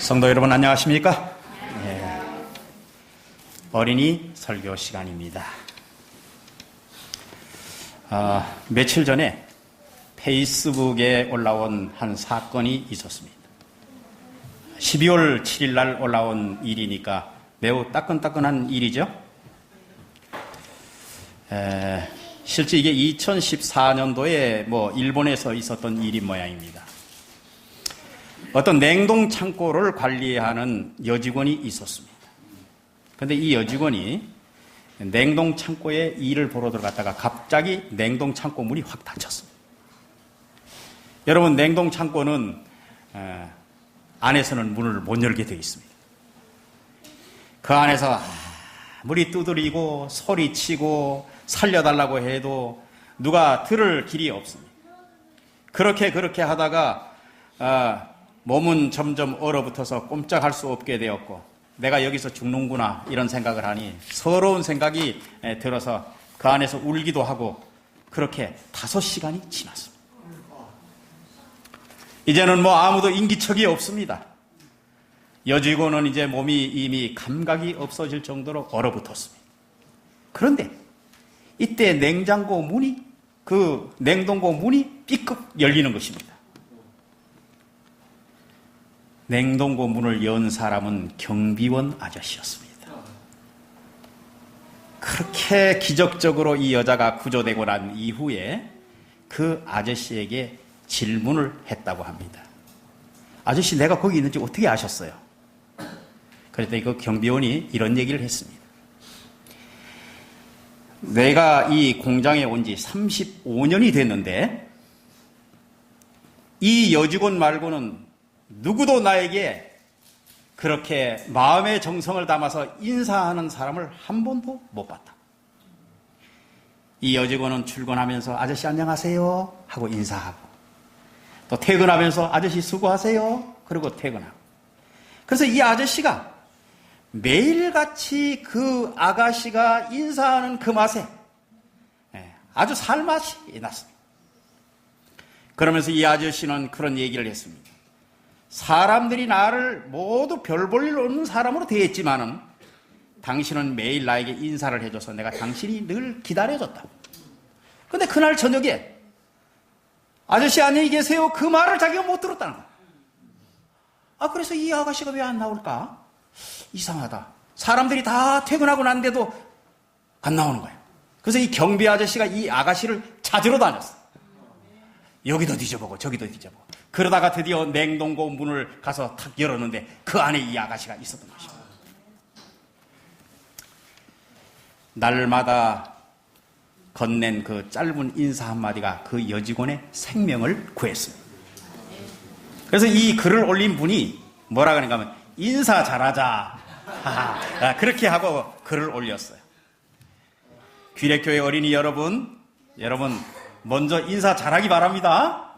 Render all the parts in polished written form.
성도 여러분 안녕하십니까? 예. 어린이 설교 시간입니다. 며칠 전에 페이스북에 올라온 한 사건이 있었습니다. 12월 7일 날 올라온 일이니까 매우 따끈따끈한 일이죠. 실제 이게 2014년도에 일본에서 있었던 일인 모양입니다. 어떤 냉동 창고를 관리하는 여직원이 있었습니다. 그런데 이 여직원이 냉동 창고에 일을 보러 들어갔다가 갑자기 냉동 창고 문이 확 닫혔습니다. 여러분, 냉동 창고는 안에서는 문을 못 열게 되어 있습니다. 그 안에서 아무리 두드리고 소리치고 살려달라고 해도 누가 들을 길이 없습니다. 그렇게 하다가 몸은 점점 얼어붙어서 꼼짝할 수 없게 되었고, 내가 여기서 죽는구나 이런 생각을 하니 서러운 생각이 들어서 그 안에서 울기도 하고, 그렇게 5시간이 지났습니다. 이제는 아무도 인기척이 없습니다. 여직원은 이제 몸이 이미 감각이 없어질 정도로 얼어붙었습니다. 그런데 이때 냉장고 문이, 그 냉동고 문이 삐끗 열리는 것입니다. 냉동고 문을 연 사람은 경비원 아저씨였습니다. 그렇게 기적적으로 이 여자가 구조되고 난 이후에 그 아저씨에게 질문을 했다고 합니다. 아저씨, 내가 거기 있는지 어떻게 아셨어요? 그랬더니 그 경비원이 이런 얘기를 했습니다. 내가 이 공장에 온 지 35년이 됐는데 이 여직원 말고는 누구도 나에게 그렇게 마음의 정성을 담아서 인사하는 사람을 한 번도 못 봤다. 이 여직원은 출근하면서 아저씨 안녕하세요 하고 인사하고, 또 퇴근하면서 아저씨 수고하세요 그리고 퇴근하고. 그래서 이 아저씨가 매일같이 그 아가씨가 인사하는 그 맛에 아주 살맛이 났습니다. 그러면서 이 아저씨는 그런 얘기를 했습니다. 사람들이 나를 모두 별 볼 일 없는 사람으로 대했지만은 당신은 매일 나에게 인사를 해줘서 내가 당신이 늘 기다려줬다. 근데 그날 저녁에 아저씨 안녕히 계세요 그 말을 자기가 못 들었다는 거야. 그래서 이 아가씨가 왜 안 나올까? 이상하다. 사람들이 다 퇴근하고 난데도 안 나오는 거예요. 그래서 이 경비 아저씨가 이 아가씨를 찾으러 다녔어요. 여기도 뒤져보고 저기도 뒤져보고. 그러다가 드디어 냉동고 문을 가서 탁 열었는데 그 안에 이 아가씨가 있었던 것입니다. 날마다 건넨 그 짧은 인사 한마디가 그 여직원의 생명을 구했습니다. 그래서 이 글을 올린 분이 뭐라 그러는가 하면 인사 잘하자 그렇게 하고 글을 올렸어요. 귀례교회 어린이 여러분 먼저 인사 잘하기 바랍니다.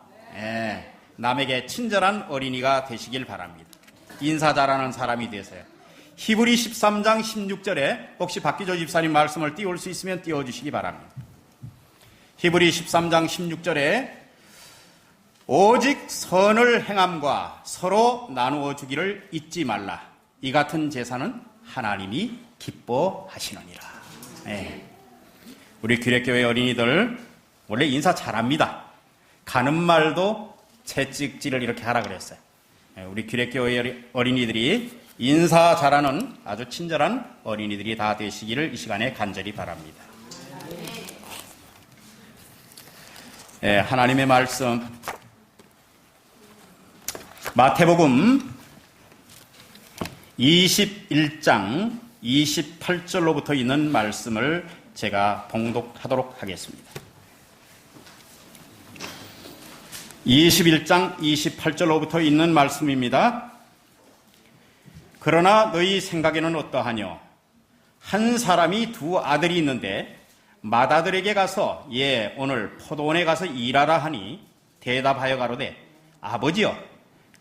남에게 친절한 어린이가 되시길 바랍니다. 인사 잘하는 사람이 되세요. 히브리 13장 16절에 혹시 박기조 집사님 말씀을 띄울 수 있으면 띄워주시기 바랍니다. 히브리 13장 16절에 오직 선을 행함과 서로 나누어 주기를 잊지 말라. 이 같은 제사는 하나님이 기뻐하시느니라. 우리 귀례교회 어린이들 원래 인사 잘합니다. 가는 말도 채찍질을 이렇게 하라 그랬어요. 우리 귀례교회 어린이들이 인사 잘하는 아주 친절한 어린이들이 다 되시기를 이 시간에 간절히 바랍니다. 하나님의 말씀 마태복음 21장 28절로부터 있는 말씀을 제가 봉독하도록 하겠습니다. 21장 28절로부터 있는 말씀입니다. 그러나 너희 생각에는 어떠하뇨? 한 사람이 2 아들이 있는데 맏아들에게 가서 오늘 포도원에 가서 일하라 하니 대답하여 가로되 아버지여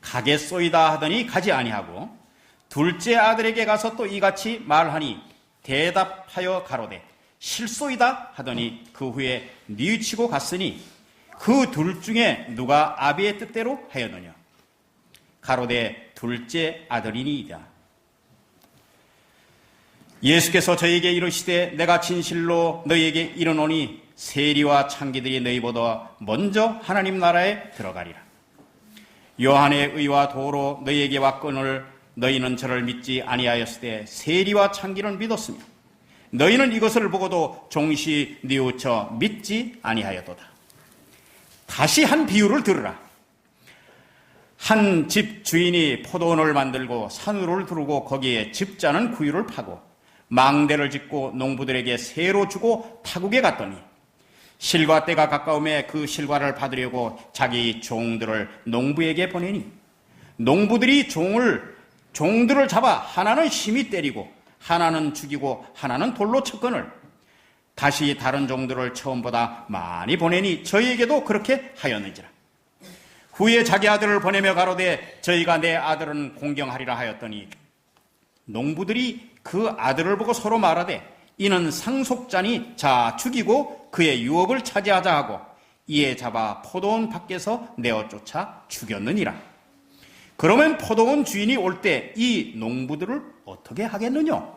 가겠소이다 하더니 가지 아니하고, 둘째 아들에게 가서 또 이같이 말하니 대답하여 가로되 실소이다 하더니 그 후에 뉘우치고 갔으니 그 둘 중에 누가 아비의 뜻대로 하였느냐? 가로되 둘째 아들이니이다. 예수께서 저에게 이르시되 내가 진실로 너희에게 이르노니 세리와 창기들이 너희보다 먼저 하나님 나라에 들어가리라. 요한의 의와 도로 너희에게 왔거늘 너희는 저를 믿지 아니하였으되 세리와 창기는 믿었으며 너희는 이것을 보고도 종시 뉘우쳐 믿지 아니하였도다. 다시 한 비유를 들으라. 한 집 주인이 포도원을 만들고 산으로를 두르고 거기에 집자는 구유를 파고 망대를 짓고 농부들에게 세로 주고 타국에 갔더니 실과 때가 가까움에 그 실과를 받으려고 자기 종들을 농부에게 보내니 농부들이 종들을 잡아 하나는 심히 때리고 하나는 죽이고 하나는 돌로 쳤거늘 다시 다른 종들을 처음보다 많이 보내니 저희에게도 그렇게 하였는지라. 후에 자기 아들을 보내며 가로되 저희가 내 아들은 공경하리라 하였더니 농부들이 그 아들을 보고 서로 말하되 이는 상속자니 자 죽이고 그의 유업을 차지하자 하고 이에 잡아 포도원 밖에서 내어 쫓아 죽였느니라. 그러면 포도원 주인이 올 때 이 농부들을 어떻게 하겠느냐?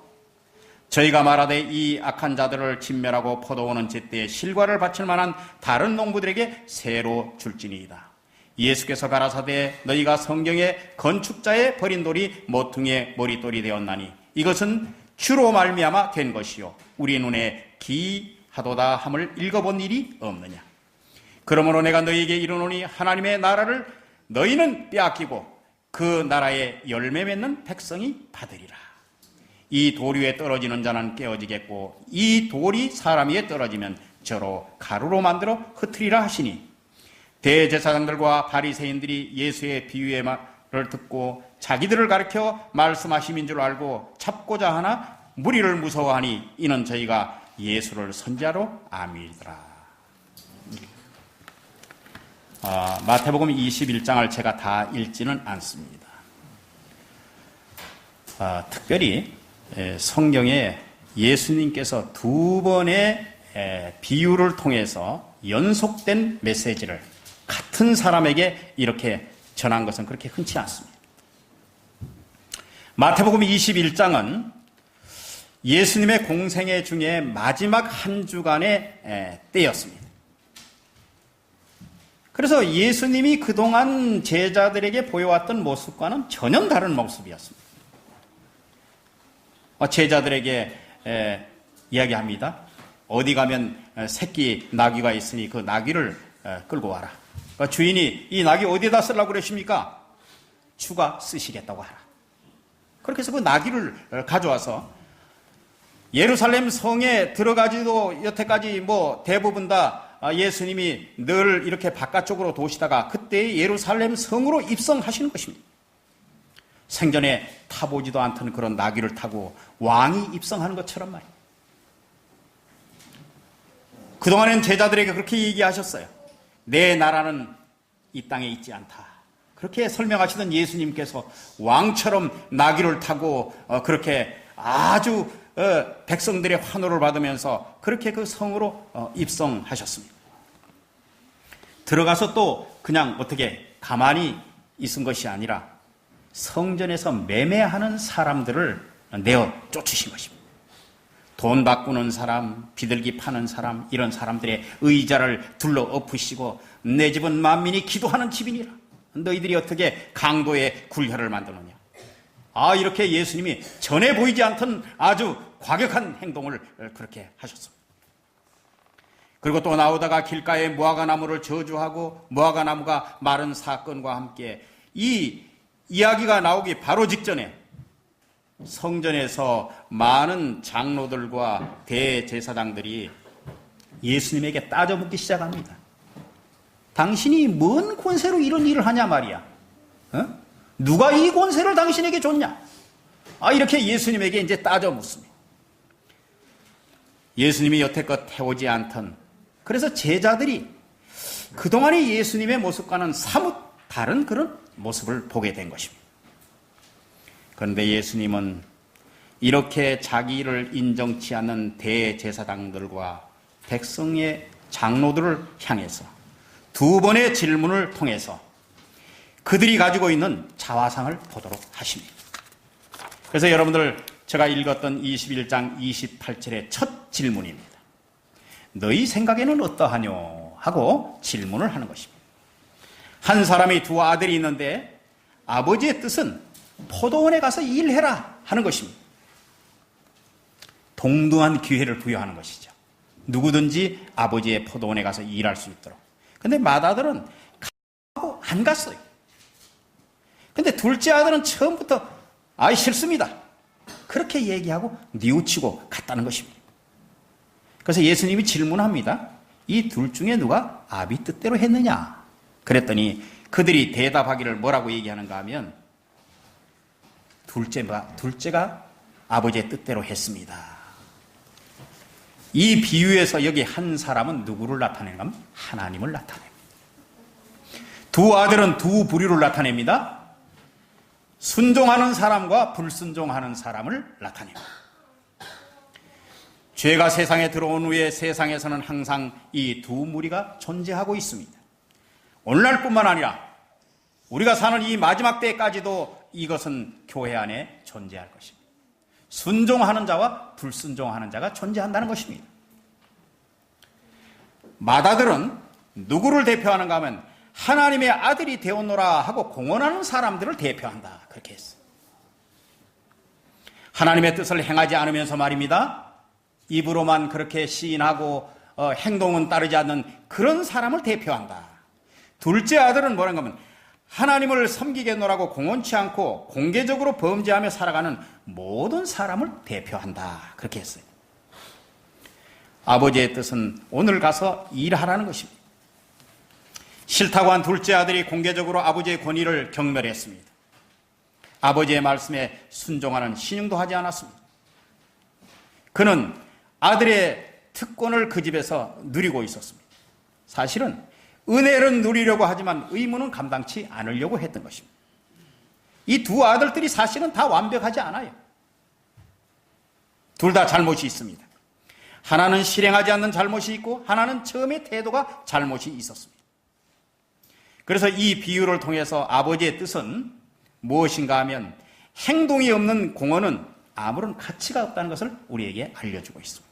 저희가 말하되 이 악한 자들을 진멸하고 포도원은 제때 실과를 바칠 만한 다른 농부들에게 새로 줄지니이다. 예수께서 가라사대 너희가 성경에 건축자의 버린 돌이 모퉁이의 머릿돌이 되었나니 이것은 주로 말미암아 된 것이요 우리 눈에 기하도다 함을 읽어본 일이 없느냐. 그러므로 내가 너희에게 이르노니 하나님의 나라를 너희는 빼앗기고 그 나라에 열매 맺는 백성이 받으리라. 이 돌 위에 떨어지는 자는 깨어지겠고 이 돌이 사람 위에 떨어지면 저로 가루로 만들어 흩으리라 하시니 대제사장들과 바리새인들이 예수의 비유의 말을 듣고 자기들을 가르쳐 말씀하심인 줄 알고 잡고자 하나 무리를 무서워하니 이는 저희가 예수를 선지자로 아미더라. 마태복음 21장을 제가 다 읽지는 않습니다. 특별히 성경에 예수님께서 두 번의 비유를 통해서 연속된 메시지를 같은 사람에게 이렇게 전한 것은 그렇게 흔치 않습니다. 마태복음 21장은 예수님의 공생애 중에 마지막 한 주간의 때였습니다. 그래서 예수님이 그동안 제자들에게 보여왔던 모습과는 전혀 다른 모습이었습니다. 제자들에게 이야기합니다. 어디 가면 새끼 나귀가 있으니 그 나귀를 끌고 와라. 주인이 이 나귀 어디에다 쓰려고 그러십니까? 주가 쓰시겠다고 하라. 그렇게 해서 그 나귀를 가져와서 예루살렘 성에 들어가지도 여태까지 대부분 다 예수님이 늘 이렇게 바깥쪽으로 도시다가 그때 예루살렘 성으로 입성하시는 것입니다. 생전에 타보지도 않던 그런 나귀를 타고 왕이 입성하는 것처럼 말이에요. 그동안엔 제자들에게 그렇게 얘기하셨어요. 내 나라는 이 땅에 있지 않다. 그렇게 설명하시던 예수님께서 왕처럼 나귀를 타고 그렇게 아주 백성들의 환호를 받으면서 그렇게 그 성으로 입성하셨습니다. 들어가서 또 그냥 어떻게 가만히 있은 것이 아니라 성전에서 매매하는 사람들을 내어 쫓으신 것입니다. 돈 바꾸는 사람, 비둘기 파는 사람, 이런 사람들의 의자를 둘러 엎으시고 내 집은 만민이 기도하는 집이니라. 너희들이 어떻게 강도의 굴혈을 만드느냐. 이렇게 예수님이 전에 보이지 않던 아주 과격한 행동을 그렇게 하셨습니다. 그리고 또 나오다가 길가에 무화과나무를 저주하고 무화과나무가 마른 사건과 함께 이 이야기가 나오기 바로 직전에 성전에서 많은 장로들과 대제사장들이 예수님에게 따져묻기 시작합니다. 당신이 뭔 권세로 이런 일을 하냐 말이야. 누가 이 권세를 당신에게 줬냐? 이렇게 예수님에게 이제 따져묻습니다. 예수님이 여태껏 해오지 않던, 그래서 제자들이 그동안의 예수님의 모습과는 사뭇 다른 그런 모습을 보게 된 것입니다. 그런데 예수님은 이렇게 자기를 인정치 않는 대제사장들과 백성의 장로들을 향해서 두 번의 질문을 통해서 그들이 가지고 있는 자화상을 보도록 하십니다. 그래서 여러분들 제가 읽었던 21장 28절의 첫 질문입니다. 너희 생각에는 어떠하뇨? 하고 질문을 하는 것입니다. 한 사람이 두 아들이 있는데 아버지의 뜻은 포도원에 가서 일해라 하는 것입니다. 동등한 기회를 부여하는 것이죠. 누구든지 아버지의 포도원에 가서 일할 수 있도록. 근데 맏아들은 가고 안 갔어요. 근데 둘째 아들은 처음부터 아이 싫습니다. 그렇게 얘기하고 뉘우치고 갔다는 것입니다. 그래서 예수님이 질문합니다. 이 둘 중에 누가 아비 뜻대로 했느냐? 그랬더니 그들이 대답하기를 뭐라고 얘기하는가 하면 둘째가 아버지의 뜻대로 했습니다. 이 비유에서 여기 한 사람은 누구를 나타내는가 하면 하나님을 나타냅니다. 두 아들은 두 부류를 나타냅니다. 순종하는 사람과 불순종하는 사람을 나타냅니다. 죄가 세상에 들어온 후에 세상에서는 항상 이 두 무리가 존재하고 있습니다. 오늘날뿐만 아니라 우리가 사는 이 마지막 때까지도 이것은 교회 안에 존재할 것입니다. 순종하는 자와 불순종하는 자가 존재한다는 것입니다. 맏아들은 누구를 대표하는가 하면 하나님의 아들이 되었노라 하고 공언하는 사람들을 대표한다. 그렇게 했어요. 하나님의 뜻을 행하지 않으면서 말입니다. 입으로만 그렇게 시인하고 행동은 따르지 않는 그런 사람을 대표한다. 둘째 아들은 뭐라는 하면 하나님을 섬기겠노라고 공언치 않고 공개적으로 범죄하며 살아가는 모든 사람을 대표한다. 그렇게 했어요. 아버지의 뜻은 오늘 가서 일하라는 것입니다. 싫다고 한 둘째 아들이 공개적으로 아버지의 권위를 경멸했습니다. 아버지의 말씀에 순종하는 신용도 하지 않았습니다. 그는 아들의 특권을 그 집에서 누리고 있었습니다. 사실은 은혜는 누리려고 하지만 의무는 감당치 않으려고 했던 것입니다. 이 두 아들들이 사실은 다 완벽하지 않아요. 둘 다 잘못이 있습니다. 하나는 실행하지 않는 잘못이 있고 하나는 처음의 태도가 잘못이 있었습니다. 그래서 이 비유를 통해서 아버지의 뜻은 무엇인가 하면 행동이 없는 공헌은 아무런 가치가 없다는 것을 우리에게 알려주고 있습니다.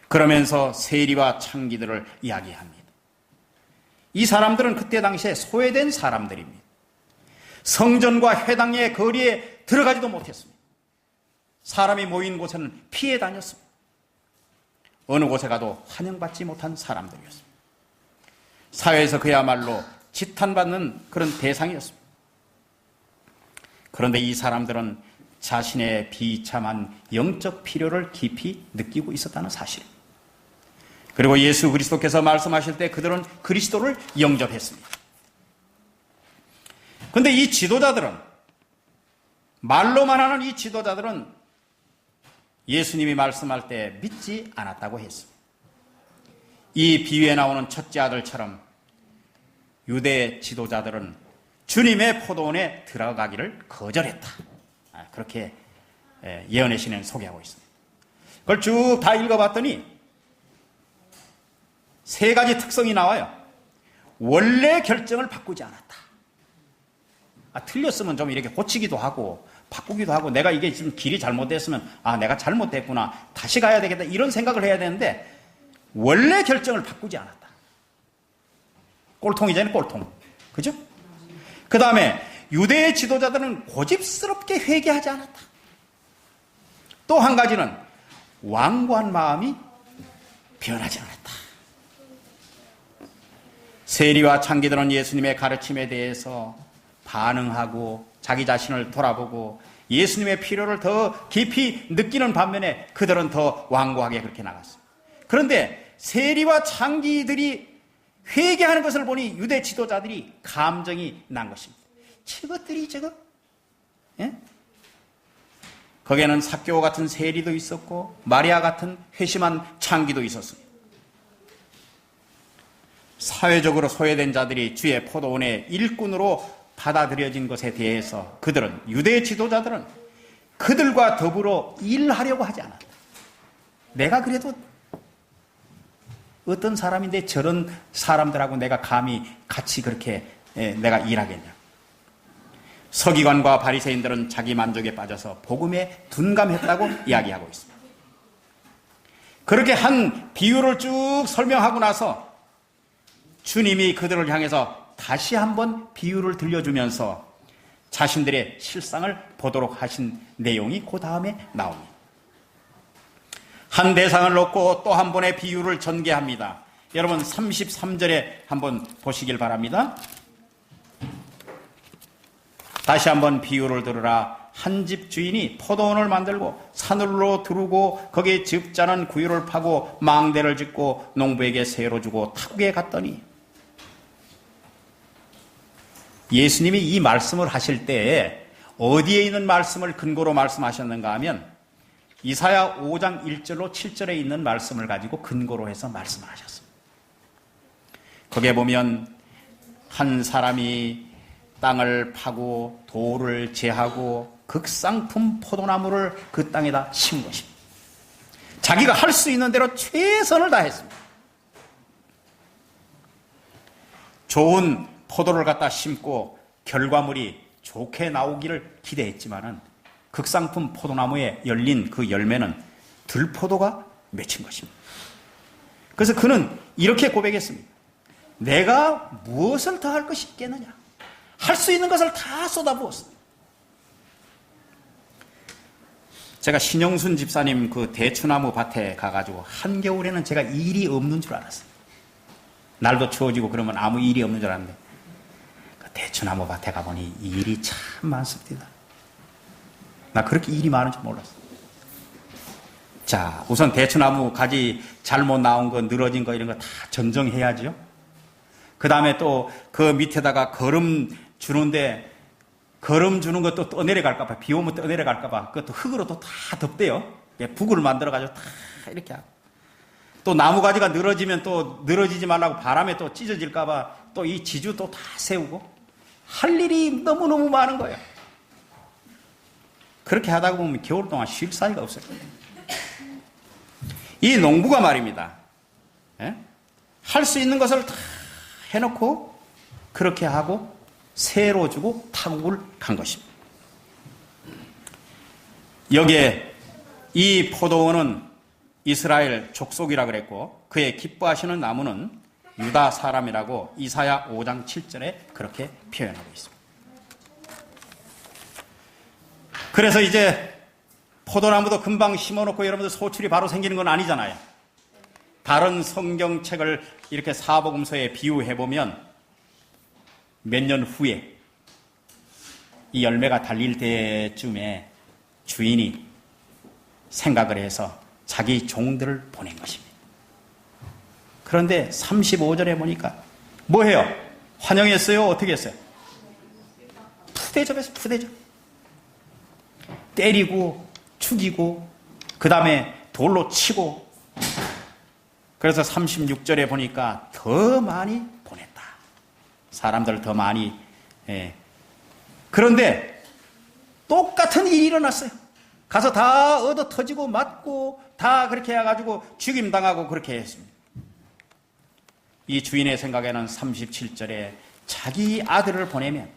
그러면서 세리와 창기들을 이야기합니다. 이 사람들은 그때 당시에 소외된 사람들입니다. 성전과 회당의 거리에 들어가지도 못했습니다. 사람이 모인 곳에는 피해 다녔습니다. 어느 곳에 가도 환영받지 못한 사람들이었습니다. 사회에서 그야말로 지탄받는 그런 대상이었습니다. 그런데 이 사람들은 자신의 비참한 영적 필요를 깊이 느끼고 있었다는 사실입니다. 그리고 예수 그리스도께서 말씀하실 때 그들은 그리스도를 영접했습니다. 그런데 이 지도자들은, 말로만 하는 이 지도자들은 예수님이 말씀할 때 믿지 않았다고 했습니다. 이 비유에 나오는 첫째 아들처럼 유대 지도자들은 주님의 포도원에 들어가기를 거절했다. 그렇게 예언의 신은 소개하고 있습니다. 그걸 쭉 다 읽어봤더니 세 가지 특성이 나와요. 원래 결정을 바꾸지 않았다. 틀렸으면 좀 이렇게 고치기도 하고 바꾸기도 하고 내가 이게 지금 길이 잘못됐으면 내가 잘못됐구나 다시 가야 되겠다 이런 생각을 해야 되는데 원래 결정을 바꾸지 않았다. 꼴통이잖아요. 꼴통. 그죠? 그 다음에 유대의 지도자들은 고집스럽게 회개하지 않았다. 또 한 가지는 완고한 마음이 변하지 않았다. 세리와 창기들은 예수님의 가르침에 대해서 반응하고 자기 자신을 돌아보고 예수님의 필요를 더 깊이 느끼는 반면에 그들은 더 완고하게 그렇게 나갔어요. 그런데 세리와 창기들이 회개하는 것을 보니 유대 지도자들이 감정이 난 것입니다. 저것들이 저거? 예? 거기에는 삭개오 같은 세리도 있었고 마리아 같은 회심한 창기도 있었습니다. 사회적으로 소외된 자들이 주의 포도원의 일꾼으로 받아들여진 것에 대해서 그들은, 유대 지도자들은 그들과 더불어 일하려고 하지 않았다. 내가 그래도 어떤 사람인데 저런 사람들하고 내가 감히 같이 그렇게 내가 일하겠냐. 서기관과 바리새인들은 자기 만족에 빠져서 복음에 둔감했다고 이야기하고 있습니다. 그렇게 한 비유를 쭉 설명하고 나서 주님이 그들을 향해서 다시 한번 비유를 들려주면서 자신들의 실상을 보도록 하신 내용이 그 다음에 나옵니다. 한 대상을 놓고 또 한 번의 비유를 전개합니다. 여러분 33절에 한번 보시길 바랍니다. 다시 한번 비유를 들으라. 한 집 주인이 포도원을 만들고 산으로 두르고 거기에 즙자는 구유를 파고 망대를 짓고 농부에게 세로 주고 타국에 갔더니, 예수님이 이 말씀을 하실 때 어디에 있는 말씀을 근거로 말씀하셨는가 하면 이사야 5장 1절로 7절에 있는 말씀을 가지고 근거로 해서 말씀을 하셨습니다. 거기에 보면 한 사람이 땅을 파고 돌을 제하고 극상품 포도나무를 그 땅에다 심은 것입니다. 자기가 할 수 있는 대로 최선을 다했습니다. 좋은 포도를 갖다 심고 결과물이 좋게 나오기를 기대했지만은 극상품 포도나무에 열린 그 열매는 들포도가 맺힌 것입니다. 그래서 그는 이렇게 고백했습니다. 내가 무엇을 더 할 것이 있겠느냐? 할 수 있는 것을 다 쏟아부었습니다. 제가 신영순 집사님 그 대추나무 밭에 가가지고 한겨울에는 제가 일이 없는 줄 알았어요. 날도 추워지고 그러면 아무 일이 없는 줄 알았는데 그 대추나무 밭에 가보니 일이 참 많습니다. 나 그렇게 일이 많은 줄 몰랐어요. 자, 우선 대추나무 가지 잘못 나온 거, 늘어진 거 이런 거 다 전정해야죠. 그 다음에 또 그 밑에다가 거름 주는데 거름 주는 것도 떠내려갈까봐, 비 오면 떠내려갈까봐 그것도 흙으로 또 다 덮대요. 북을 만들어가지고 다 이렇게 하고. 또 나무 가지가 늘어지면 또 늘어지지 말라고 바람에 또 찢어질까봐 또 이 지주 또 다 세우고 할 일이 너무너무 많은 거예요. 그렇게 하다가 보면 겨울 동안 쉴 사이가 없어요. 이 농부가 말입니다. 할 수 있는 것을 다 해놓고 그렇게 하고 세로 주고 타국을 간 것입니다. 여기에 이 포도원은 이스라엘 족속이라 그랬고 그의 기뻐하시는 나무는 유다 사람이라고 이사야 5장 7절에 그렇게 표현하고 있습니다. 그래서 이제 포도나무도 금방 심어놓고 여러분들 소출이 바로 생기는 건 아니잖아요. 다른 성경책을 이렇게 사복음서에 비유해보면 몇 년 후에 이 열매가 달릴 때쯤에 주인이 생각을 해서 자기 종들을 보낸 것입니다. 그런데 35절에 보니까 뭐해요? 환영했어요? 어떻게 했어요? 푸대접했어요. 푸대접. 때리고 죽이고 그 다음에 돌로 치고. 그래서 36절에 보니까 더 많이 보냈다. 사람들 더 많이. 그런데 똑같은 일이 일어났어요. 가서 다 얻어 터지고 맞고 다 그렇게 해가지고 죽임당하고 그렇게 했습니다. 이 주인의 생각에는 37절에 자기 아들을 보내면,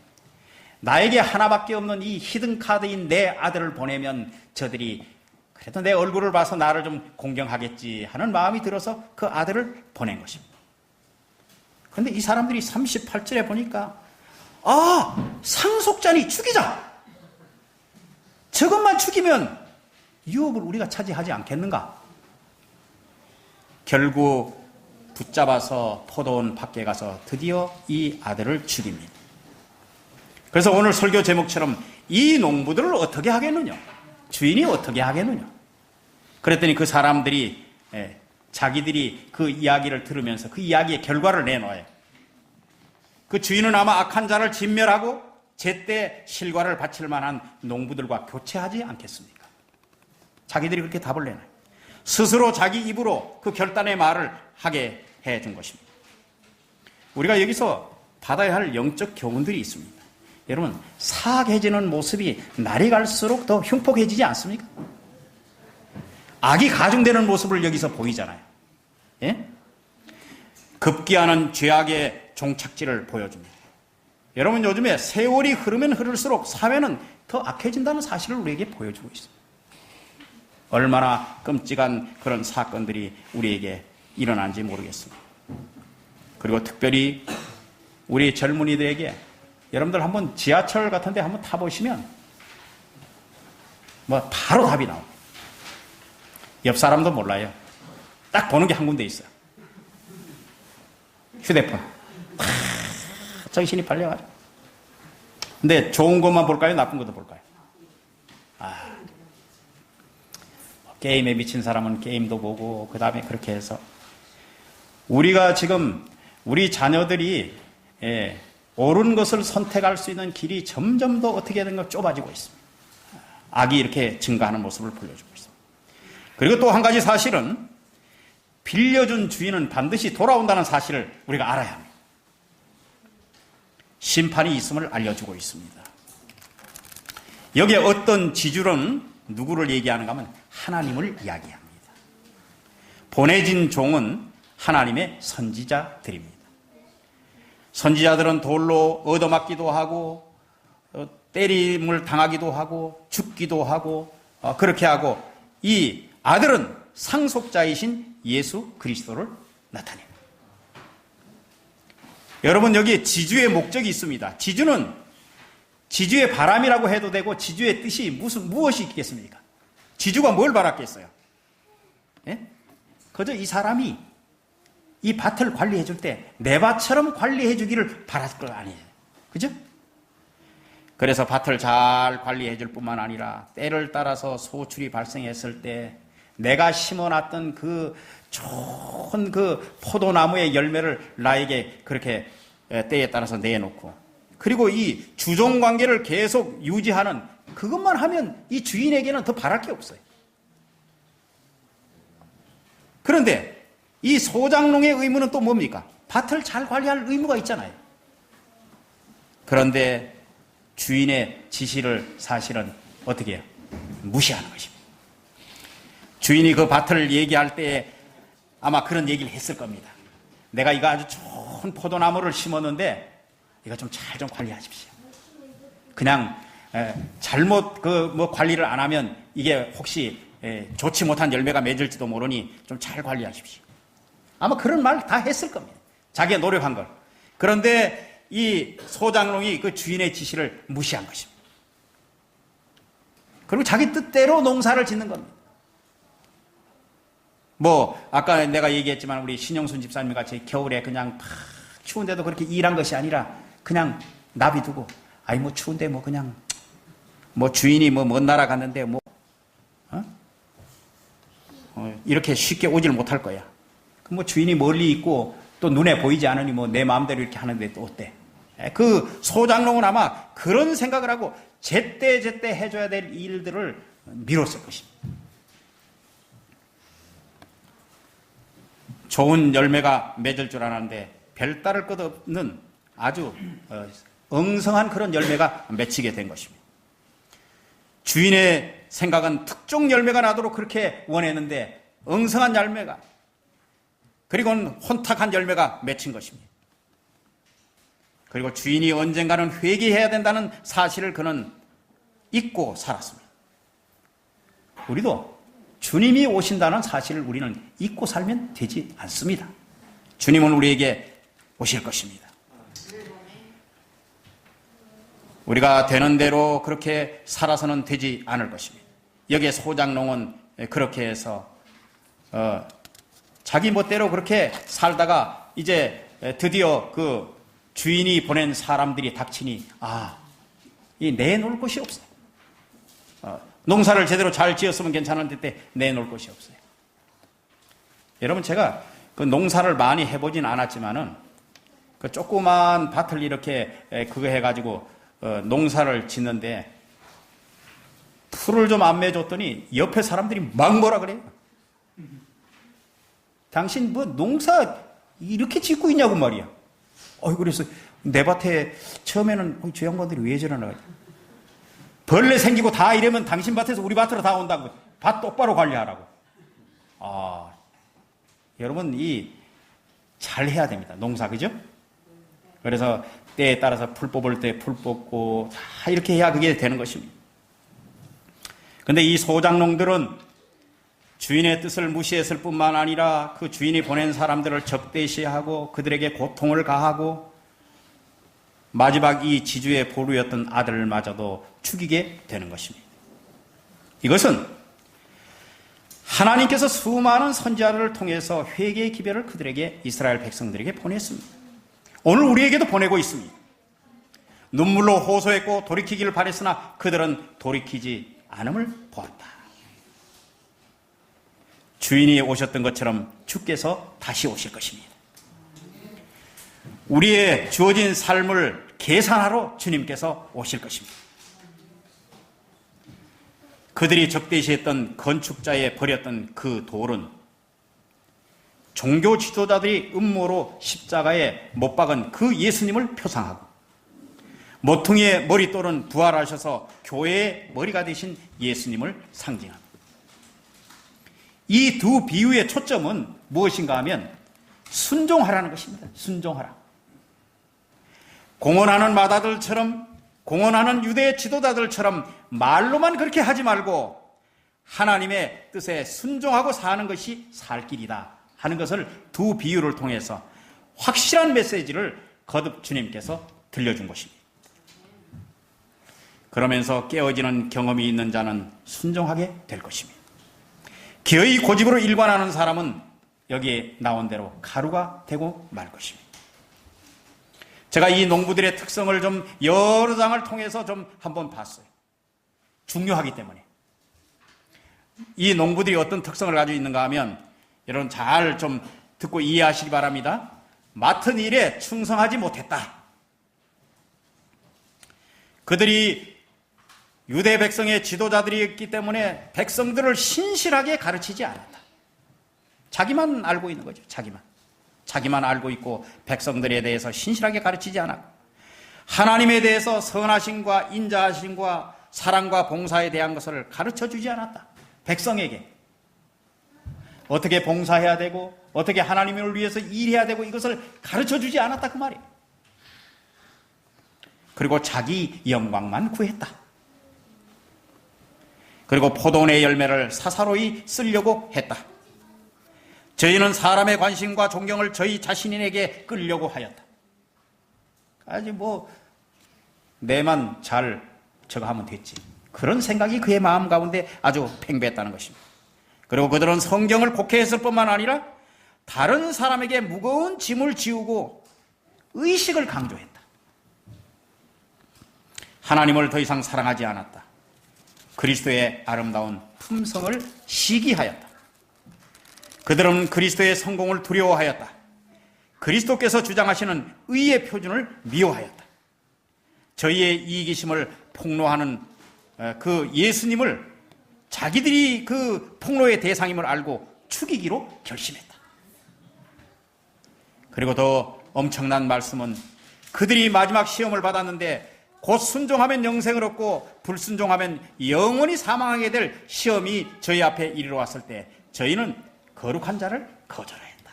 나에게 하나밖에 없는 이 히든카드인 내 아들을 보내면 저들이 그래도 내 얼굴을 봐서 나를 좀 공경하겠지 하는 마음이 들어서 그 아들을 보낸 것입니다. 그런데 이 사람들이 38절에 보니까 상속자니 죽이자. 저것만 죽이면 유업을 우리가 차지하지 않겠는가? 결국 붙잡아서 포도원 밖에 가서 드디어 이 아들을 죽입니다. 그래서 오늘 설교 제목처럼 이 농부들을 어떻게 하겠느냐? 주인이 어떻게 하겠느냐? 그랬더니 그 사람들이 자기들이 그 이야기를 들으면서 그 이야기의 결과를 내놓아요. 그 주인은 아마 악한 자를 진멸하고 제때 실과를 바칠 만한 농부들과 교체하지 않겠습니까? 자기들이 그렇게 답을 내놔요. 스스로 자기 입으로 그 결단의 말을 하게 해준 것입니다. 우리가 여기서 받아야 할 영적 교훈들이 있습니다. 여러분, 사악해지는 모습이 날이 갈수록 더 흉폭해지지 않습니까? 악이 가중되는 모습을 여기서 보이잖아요. 예? 급기야는 죄악의 종착지를 보여줍니다. 여러분 요즘에 세월이 흐르면 흐를수록 사회는 더 악해진다는 사실을 우리에게 보여주고 있습니다. 얼마나 끔찍한 그런 사건들이 우리에게 일어난지 모르겠습니다. 그리고 특별히 우리 젊은이들에게 여러분들 한번 지하철 같은 데 한번 타보시면 뭐 바로 답이 나옵니다. 옆 사람도 몰라요. 딱 보는 게 한 군데 있어요. 휴대폰. 정신이 팔려가지고. 근데 좋은 것만 볼까요? 나쁜 것도 볼까요? 게임에 미친 사람은 게임도 보고, 그 다음에 그렇게 해서. 우리가 지금, 우리 자녀들이, 옳은 것을 선택할 수 있는 길이 점점 더 어떻게 되는 가 좁아지고 있습니다. 악이 이렇게 증가하는 모습을 보여주고 있습니다. 그리고 또 한 가지 사실은, 빌려준 주인은 반드시 돌아온다는 사실을 우리가 알아야 합니다. 심판이 있음을 알려주고 있습니다. 여기에 어떤 지주는 누구를 얘기하는가 하면 하나님을 이야기합니다. 보내진 종은 하나님의 선지자들입니다. 선지자들은 돌로 얻어맞기도 하고 때림을 당하기도 하고 죽기도 하고 그렇게 하고 이 아들은 상속자이신 예수 그리스도를 나타냅니다. 여러분 여기 지주의 목적이 있습니다. 지주는 지주의 바람이라고 해도 되고 지주의 뜻이 무엇이 있겠습니까? 지주가 뭘 바랐겠어요? 예? 그저 이 사람이 이 밭을 관리해 줄 때 내 밭처럼 관리해 주기를 바랄 거 아니에요. 그죠? 그래서 밭을 잘 관리해 줄 뿐만 아니라 때를 따라서 소출이 발생했을 때 내가 심어놨던 그 좋은 그 포도나무의 열매를 나에게 그렇게 때에 따라서 내놓고 그리고 이 주종관계를 계속 유지하는 그것만 하면 이 주인에게는 더 바랄 게 없어요. 그런데 이 소장농의 의무는 또 뭡니까? 밭을 잘 관리할 의무가 있잖아요. 그런데 주인의 지시를 사실은 어떻게 해요? 무시하는 것입니다. 주인이 그 밭을 얘기할 때 아마 그런 얘기를 했을 겁니다. 내가 이거 아주 좋은 포도나무를 심었는데 이거 좀 잘 좀 관리하십시오. 그냥 잘못 관리를 안 하면 이게 혹시 좋지 못한 열매가 맺을지도 모르니 좀 잘 관리하십시오. 아마 그런 말 다 했을 겁니다. 자기가 노력한 걸. 그런데 이 소장농이 그 주인의 지시를 무시한 것입니다. 그리고 자기 뜻대로 농사를 짓는 겁니다. 아까 내가 얘기했지만 우리 신영순 집사님 같이 겨울에 그냥 팍 추운데도 그렇게 일한 것이 아니라 그냥 나비두고, 추운데 그냥, 주인이 먼 나라 갔는데 이렇게 쉽게 오질 못할 거야. 주인이 멀리 있고 또 눈에 보이지 않으니 내 마음대로 이렇게 하는데 또 어때? 그 소장농은 아마 그런 생각을 하고 제때 해줘야 될 일들을 미뤘을 것입니다. 좋은 열매가 맺을 줄 알았는데 별다를 것 없는 아주 엉성한 그런 열매가 맺히게 된 것입니다. 주인의 생각은 특종 열매가 나도록 그렇게 원했는데 엉성한 열매가 그리고는 혼탁한 열매가 맺힌 것입니다. 그리고 주인이 언젠가는 회개해야 된다는 사실을 그는 잊고 살았습니다. 우리도 주님이 오신다는 사실을 우리는 잊고 살면 되지 않습니다. 주님은 우리에게 오실 것입니다. 우리가 되는 대로 그렇게 살아서는 되지 않을 것입니다. 여기에 소장농은 그렇게 해서 자기 멋대로 그렇게 살다가 이제 드디어 그 주인이 보낸 사람들이 닥치니 내놓을 곳이 없어요. 농사를 제대로 잘 지었으면 괜찮은데 내놓을 곳이 없어요. 여러분 제가 그 농사를 많이 해보진 않았지만은 그 조그만 밭을 이렇게 그거 해가지고 농사를 짓는데 풀을 좀 안 매줬더니 옆에 사람들이 막 뭐라 그래요. 당신 농사 이렇게 짓고 있냐고 말이야. 그래서 내 밭에 처음에는 저 양반들이 왜 저러나. 벌레 생기고 다 이러면 당신 밭에서 우리 밭으로 다 온다고. 밭 똑바로 관리하라고. 여러분 잘 해야 됩니다. 농사 그죠? 그래서 때에 따라서 풀 뽑을 때 풀 뽑고 다 이렇게 해야 그게 되는 것입니다. 근데 이 소작농들은 주인의 뜻을 무시했을 뿐만 아니라 그 주인이 보낸 사람들을 적대시하고 그들에게 고통을 가하고 마지막 이 지주의 보루였던 아들마저도 죽이게 되는 것입니다. 이것은 하나님께서 수많은 선지자를 통해서 회개의 기별을 그들에게, 이스라엘 백성들에게 보냈습니다. 오늘 우리에게도 보내고 있습니다. 눈물로 호소했고 돌이키기를 바랬으나 그들은 돌이키지 않음을 보았다. 주인이 오셨던 것처럼 주께서 다시 오실 것입니다. 우리의 주어진 삶을 계산하러 주님께서 오실 것입니다. 그들이 적대시했던 건축자에 버렸던 그 돌은 종교 지도자들이 음모로 십자가에 못 박은 그 예수님을 표상하고 모퉁이의 머릿돌은 부활하셔서 교회의 머리가 되신 예수님을 상징합니다. 이 두 비유의 초점은 무엇인가 하면 순종하라는 것입니다. 순종하라. 공언하는 마다들처럼, 공언하는 유대 지도자들처럼 말로만 그렇게 하지 말고 하나님의 뜻에 순종하고 사는 것이 살 길이다 하는 것을 두 비유를 통해서 확실한 메시지를 거듭 주님께서 들려준 것입니다. 그러면서 깨어지는 경험이 있는 자는 순종하게 될 것입니다. 기어이 고집으로 일관하는 사람은 여기에 나온 대로 가루가 되고 말 것입니다. 제가 이 농부들의 특성을 좀 여러 장을 통해서 좀 한번 봤어요. 중요하기 때문에. 이 농부들이 어떤 특성을 가지고 있는가 하면 여러분 잘 좀 듣고 이해하시기 바랍니다. 맡은 일에 충성하지 못했다. 그들이 유대 백성의 지도자들이었기 때문에 백성들을 신실하게 가르치지 않았다. 자기만 알고 있는 거죠. 자기만 알고 있고 백성들에 대해서 신실하게 가르치지 않았고 하나님에 대해서 선하심과 인자하심과 사랑과 봉사에 대한 것을 가르쳐주지 않았다. 백성에게 어떻게 봉사해야 되고 어떻게 하나님을 위해서 일해야 되고 이것을 가르쳐주지 않았다 그 말이에요. 그리고 자기 영광만 구했다. 그리고 포도원의 열매를 사사로이 쓰려고 했다. 저희는 사람의 관심과 존경을 저희 자신에게 끌려고 하였다. 아주 내만 잘 저거 하면 됐지. 그런 생각이 그의 마음 가운데 아주 팽배했다는 것입니다. 그리고 그들은 성경을 곡해했을 뿐만 아니라 다른 사람에게 무거운 짐을 지우고 의식을 강조했다. 하나님을 더 이상 사랑하지 않았다. 그리스도의 아름다운 품성을 시기하였다. 그들은 그리스도의 성공을 두려워하였다. 그리스도께서 주장하시는 의의 표준을 미워하였다. 저희의 이기심을 폭로하는 그 예수님을 자기들이 그 폭로의 대상임을 알고 죽이기로 결심했다. 그리고 더 엄청난 말씀은 그들이 마지막 시험을 받았는데 곧 순종하면 영생을 얻고 불순종하면 영원히 사망하게 될 시험이 저희 앞에 이르러 왔을 때 저희는 거룩한 자를 거절하였다.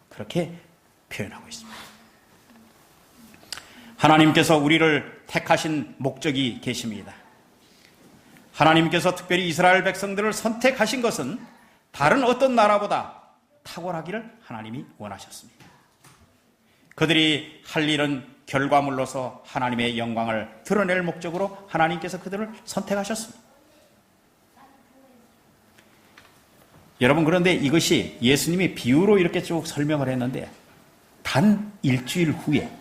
그렇게 표현하고 있습니다. 하나님께서 우리를 택하신 목적이 계십니다. 하나님께서 특별히 이스라엘 백성들을 선택하신 것은 다른 어떤 나라보다 탁월하기를 하나님이 원하셨습니다. 그들이 할 일은 결과물로서 하나님의 영광을 드러낼 목적으로 하나님께서 그들을 선택하셨습니다. 여러분, 그런데 이것이 예수님이 비유로 이렇게 쭉 설명을 했는데 단 일주일 후에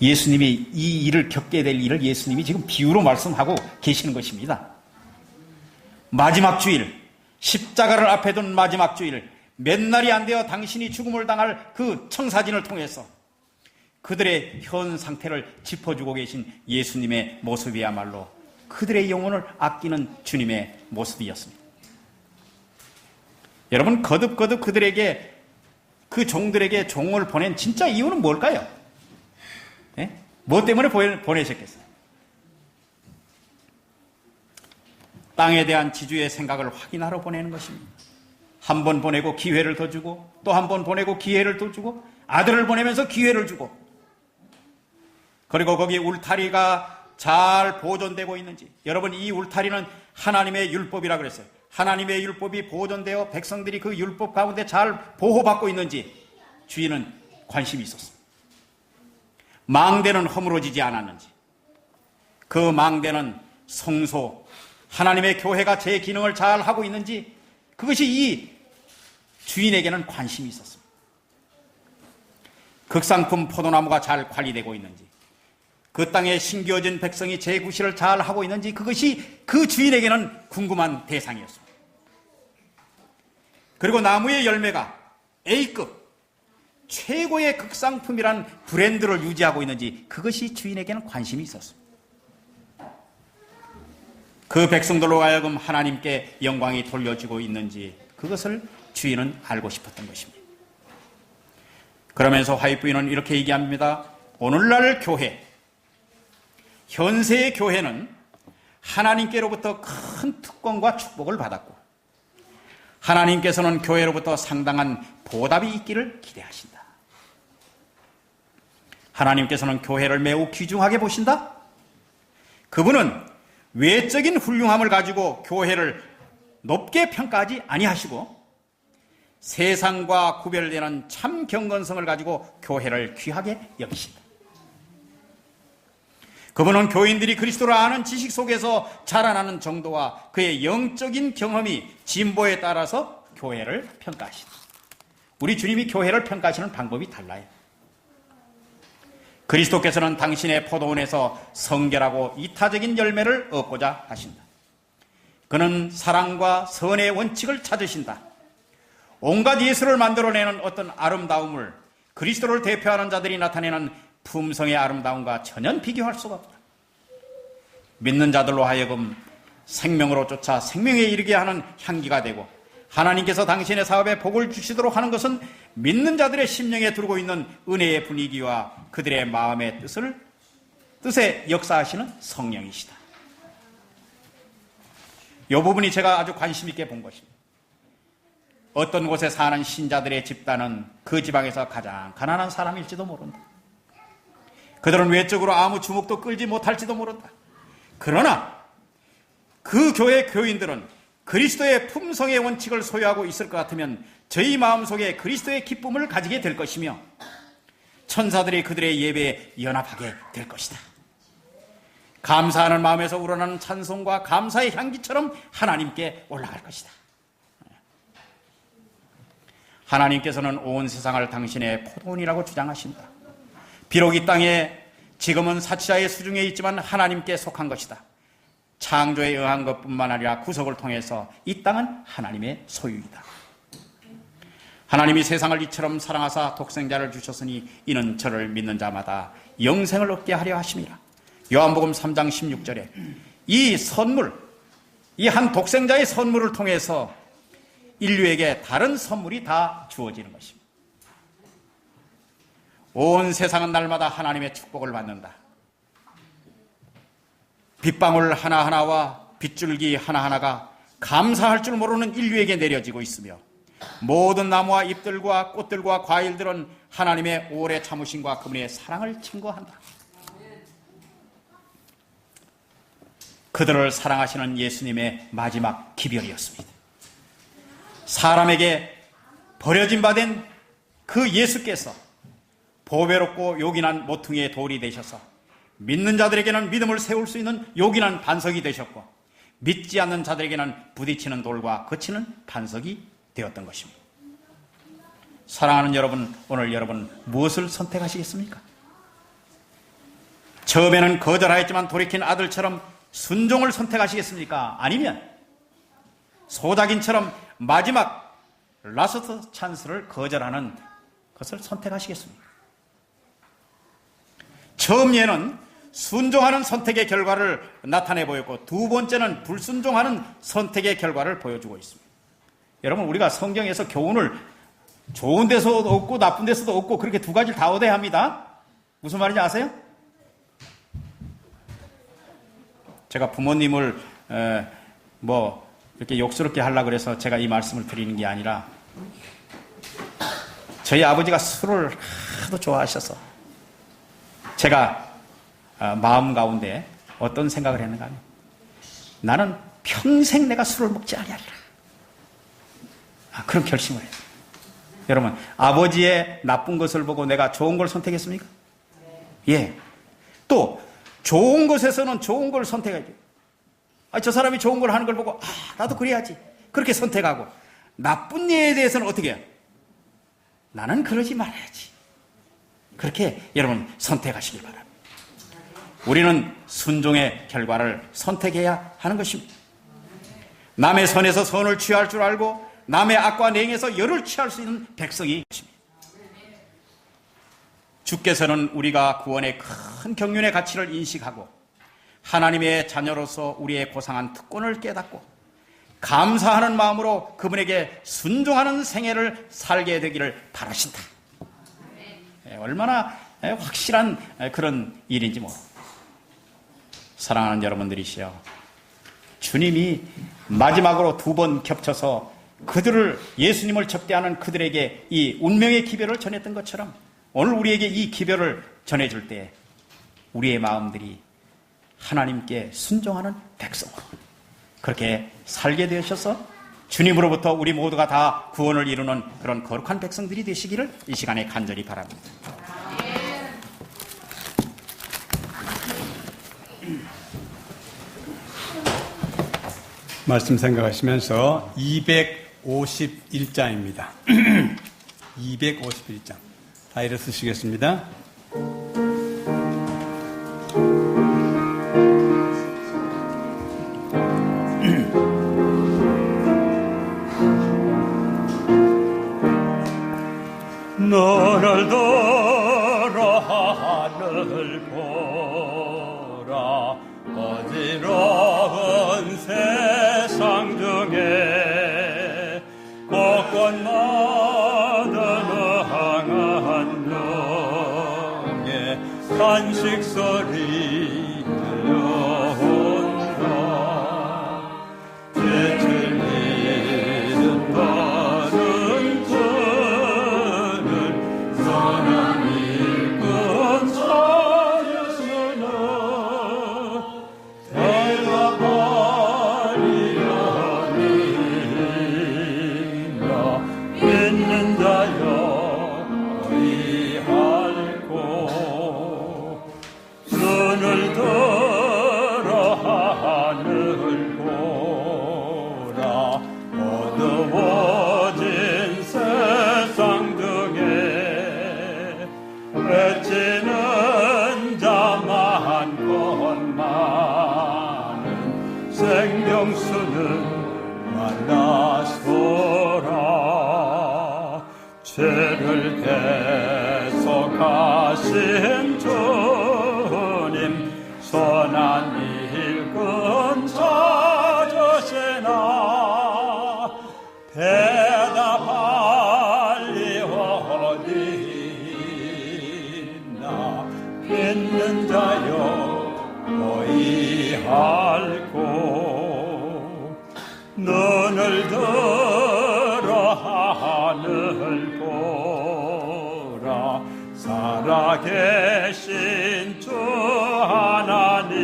예수님이 이 일을 겪게 될 일을 예수님이 지금 비유로 말씀하고 계시는 것입니다. 마지막 주일, 십자가를 앞에 둔 마지막 주일, 몇 날이 안 되어 당신이 죽음을 당할 그 청사진을 통해서 그들의 현 상태를 짚어주고 계신 예수님의 모습이야말로 그들의 영혼을 아끼는 주님의 모습이었습니다. 여러분, 거듭거듭 그들에게, 그 종들에게 종을 보낸 진짜 이유는 뭘까요? 네? 뭐 때문에 보내셨겠어요? 땅에 대한 지주의 생각을 확인하러 보내는 것입니다. 한 번 보내고 기회를 더 주고 또 한 번 보내고 기회를 더 주고 아들을 보내면서 기회를 주고 그리고 거기 울타리가 잘 보존되고 있는지, 여러분 이 울타리는 하나님의 율법이라 그랬어요. 하나님의 율법이 보존되어 백성들이 그 율법 가운데 잘 보호받고 있는지 주인은 관심이 있었습니다. 망대는 허물어지지 않았는지, 그 망대는 성소, 하나님의 교회가 제 기능을 잘 하고 있는지, 그것이 이 주인에게는 관심이 있었습니다. 극상품 포도나무가 잘 관리되고 있는지, 그 땅에 심겨진 백성이 제 구실을 잘 하고 있는지, 그것이 그 주인에게는 궁금한 대상이었습니다. 그리고 나무의 열매가 A급 최고의 극상품이란 브랜드를 유지하고 있는지, 그것이 주인에게는 관심이 있었습니다. 그 백성들로 하여금 하나님께 영광이 돌려지고 있는지, 그것을 주인은 알고 싶었던 것입니다. 그러면서 화이트부인은 이렇게 얘기합니다. 오늘날 교회, 현세의 교회는 하나님께로부터 큰 특권과 축복을 받았고, 하나님께서는 교회로부터 상당한 보답이 있기를 기대하신다. 하나님께서는 교회를 매우 귀중하게 보신다. 그분은 외적인 훌륭함을 가지고 교회를 높게 평가하지 아니하시고, 세상과 구별되는 참 경건성을 가지고 교회를 귀하게 여기신다. 그분은 교인들이 그리스도를 아는 지식 속에서 자라나는 정도와 그의 영적인 경험이 진보에 따라서 교회를 평가하신다. 우리 주님이 교회를 평가하시는 방법이 달라요. 그리스도께서는 당신의 포도원에서 성결하고 이타적인 열매를 얻고자 하신다. 그는 사랑과 선의 원칙을 찾으신다. 온갖 예술을 만들어내는 어떤 아름다움을 그리스도를 대표하는 자들이 나타내는 품성의 아름다움과 전혀 비교할 수가 없다. 믿는 자들로 하여금 생명으로 쫓아 생명에 이르게 하는 향기가 되고, 하나님께서 당신의 사업에 복을 주시도록 하는 것은 믿는 자들의 심령에 두르고 있는 은혜의 분위기와 그들의 마음의 뜻에 역사하시는 성령이시다. 이 부분이 제가 아주 관심 있게 본 것입니다. 어떤 곳에 사는 신자들의 집단은 그 지방에서 가장 가난한 사람일지도 모른다. 그들은 외적으로 아무 주목도 끌지 못할지도 모른다. 그러나 그 교회 교인들은 그리스도의 품성의 원칙을 소유하고 있을 것 같으면 저희 마음속에 그리스도의 기쁨을 가지게 될 것이며, 천사들이 그들의 예배에 연합하게 될 것이다. 감사하는 마음에서 우러나는 찬송과 감사의 향기처럼 하나님께 올라갈 것이다. 하나님께서는 온 세상을 당신의 포도원이라고 주장하신다. 비록 이 땅에 지금은 사치자의 수중에 있지만 하나님께 속한 것이다. 창조에 의한 것뿐만 아니라 구속을 통해서 이 땅은 하나님의 소유이다. 하나님이 세상을 이처럼 사랑하사 독생자를 주셨으니 이는 저를 믿는 자마다 영생을 얻게 하려 하심이라. 요한복음 3장 16절에 이 선물, 이 한 독생자의 선물을 통해서 인류에게 다른 선물이 다 주어지는 것입니다. 온 세상은 날마다 하나님의 축복을 받는다. 빗방울 하나하나와 빗줄기 하나하나가 감사할 줄 모르는 인류에게 내려지고 있으며, 모든 나무와 잎들과 꽃들과 과일들은 하나님의 오래 참으심과 그분의 사랑을 증거한다. 그들을 사랑하시는 예수님의 마지막 기별이었습니다. 사람에게 버려진 바 된 그 예수께서 보배롭고 요긴한 모퉁이의 돌이 되셔서 믿는 자들에게는 믿음을 세울 수 있는 요긴한 반석이 되셨고, 믿지 않는 자들에게는 부딪히는 돌과 거치는 반석이 되었던 것입니다. 사랑하는 여러분, 오늘 여러분 무엇을 선택하시겠습니까? 처음에는 거절하였지만 돌이킨 아들처럼 순종을 선택하시겠습니까? 아니면 소작인처럼 마지막 라스트 찬스를 거절하는 것을 선택하시겠습니까? 처음 예는 순종하는 선택의 결과를 나타내 보였고, 두 번째는 불순종하는 선택의 결과를 보여주고 있습니다. 여러분, 우리가 성경에서 교훈을 좋은 데서도 얻고 나쁜 데서도 얻고 그렇게 두 가지를 다 얻어야 합니다. 무슨 말인지 아세요? 제가 부모님을 이렇게 욕스럽게 하려고 그래서 제가 이 말씀을 드리는 게 아니라, 저희 아버지가 술을 하도 좋아하셔서 제가 마음 가운데 어떤 생각을 했는가 하면 나는 평생 내가 술을 먹지 아니하리라. 그런 결심을 했어요. 여러분, 아버지의 나쁜 것을 보고 내가 좋은 걸 선택했습니까? 예. 또 좋은 것에서는 좋은 걸 선택하죠. 저 사람이 좋은 걸 하는 걸 보고 나도 그래야지. 그렇게 선택하고 나쁜 일에 대해서는 어떻게 해요? 나는 그러지 말아야지. 그렇게 여러분 선택하시길 바랍니다. 우리는 순종의 결과를 선택해야 하는 것입니다. 남의 선에서 선을 취할 줄 알고 남의 악과 냉에서 열을 취할 수 있는 백성이 것입니다. 주께서는 우리가 구원의 큰 경륜의 가치를 인식하고 하나님의 자녀로서 우리의 고상한 특권을 깨닫고 감사하는 마음으로 그분에게 순종하는 생애를 살게 되기를 바라신다. 얼마나 확실한 그런 일인지 모릅니다. 사랑하는 여러분들이시여, 주님이 마지막으로 2번 겹쳐서 그들을, 예수님을 접대하는 그들에게 이 운명의 기별을 전했던 것처럼 오늘 우리에게 이 기별을 전해줄 때 우리의 마음들이 하나님께 순종하는 백성으로 그렇게 살게 되셔서 주님으로부터 우리 모두가 다 구원을 이루는 그런 거룩한 백성들이 되시기를 이 시간에 간절히 바랍니다. 말씀 생각하시면서 251장입니다. 251장. 다 일어서시겠습니다. 너를 들어 하늘 보라 어지러운 세상 중에 곳곳마다 흥한 영의 간식 소리 들려온다. 빛을 잃은 너는 그는 선한 일꾼 찾으시나 대가 바리어린다. 믿는 자여 의할고 눈을 들어 하늘 보라 어두워진 세상 중에 외치는 자 많고 많은 생명수는 만나소라. 죄를 계속하신 주님 선한 일꾼 찾으시나 대답할 리 어디 있나. 믿는 자여 의할고 눈을 들어 하늘 보라. 살아계신 주 하나님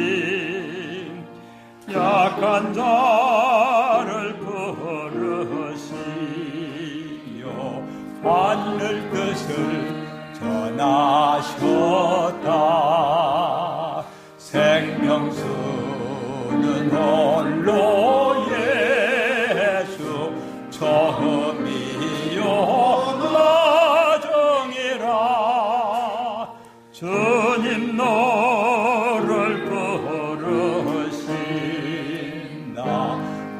약한 자를 부르시며 하늘 뜻을 전하셨다. 생명수는 홀로 예수 처음이요 마정이라. 주님 너를 부르신다.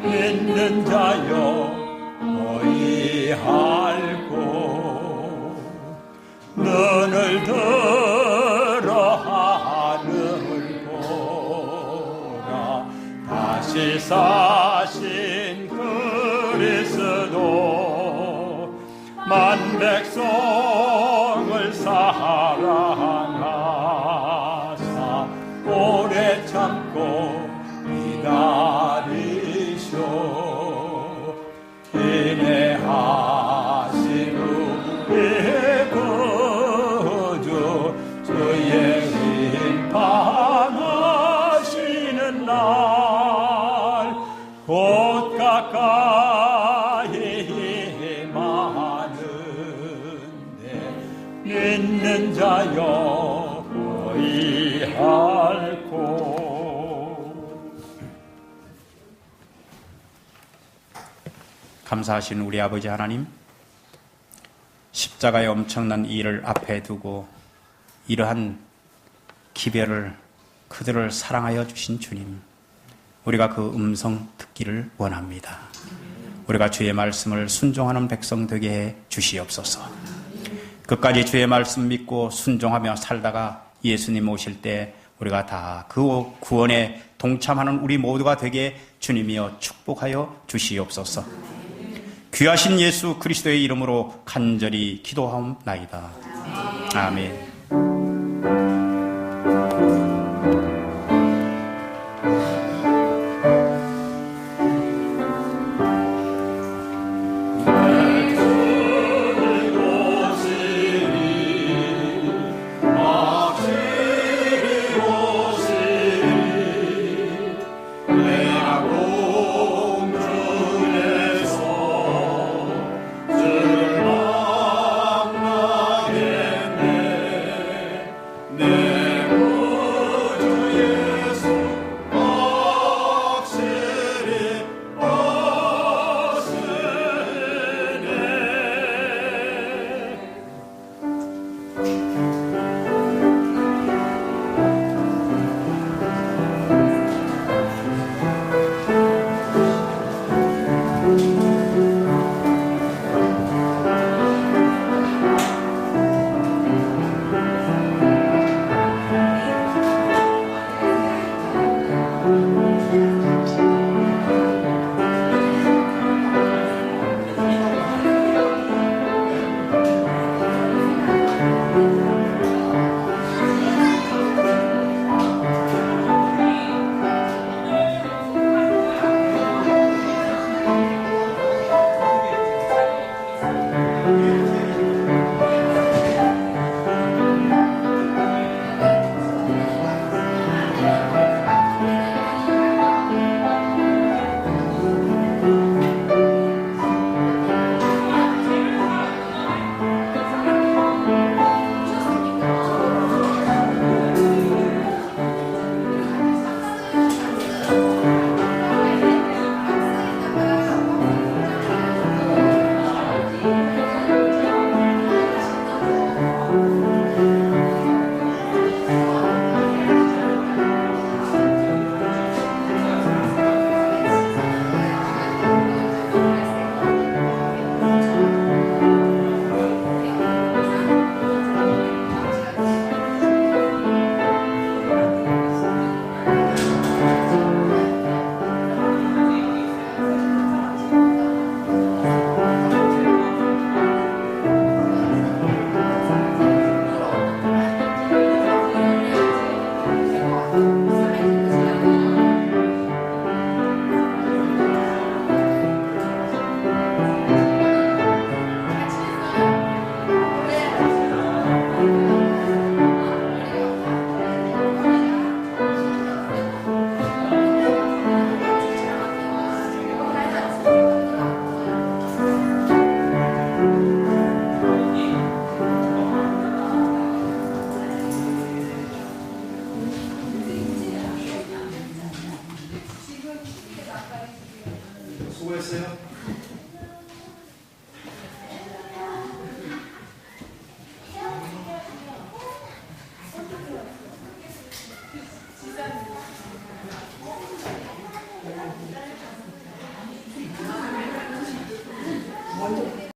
믿는 자여 의할고 눈을 들어 하늘 보라. 다시 사신 그리스도 만 백성을 사랑하사 오래 참고 기다리쇼. 인내하신 우리의 구주 주의 힘 받으시오. 믿는 자여 의할고. 감사하신 우리 아버지 하나님, 십자가의 엄청난 일을 앞에 두고 이러한 기별을 그들을 사랑하여 주신 주님, 우리가 그 음성 듣기를 원합니다. 우리가 주의 말씀을 순종하는 백성 되게 해 주시옵소서. 끝까지 주의 말씀 믿고 순종하며 살다가 예수님 오실 때 우리가 다 그 구원에 동참하는 우리 모두가 되게 주님이여 축복하여 주시옵소서. 귀하신 예수 그리스도의 이름으로 간절히 기도하옵나이다. 아멘.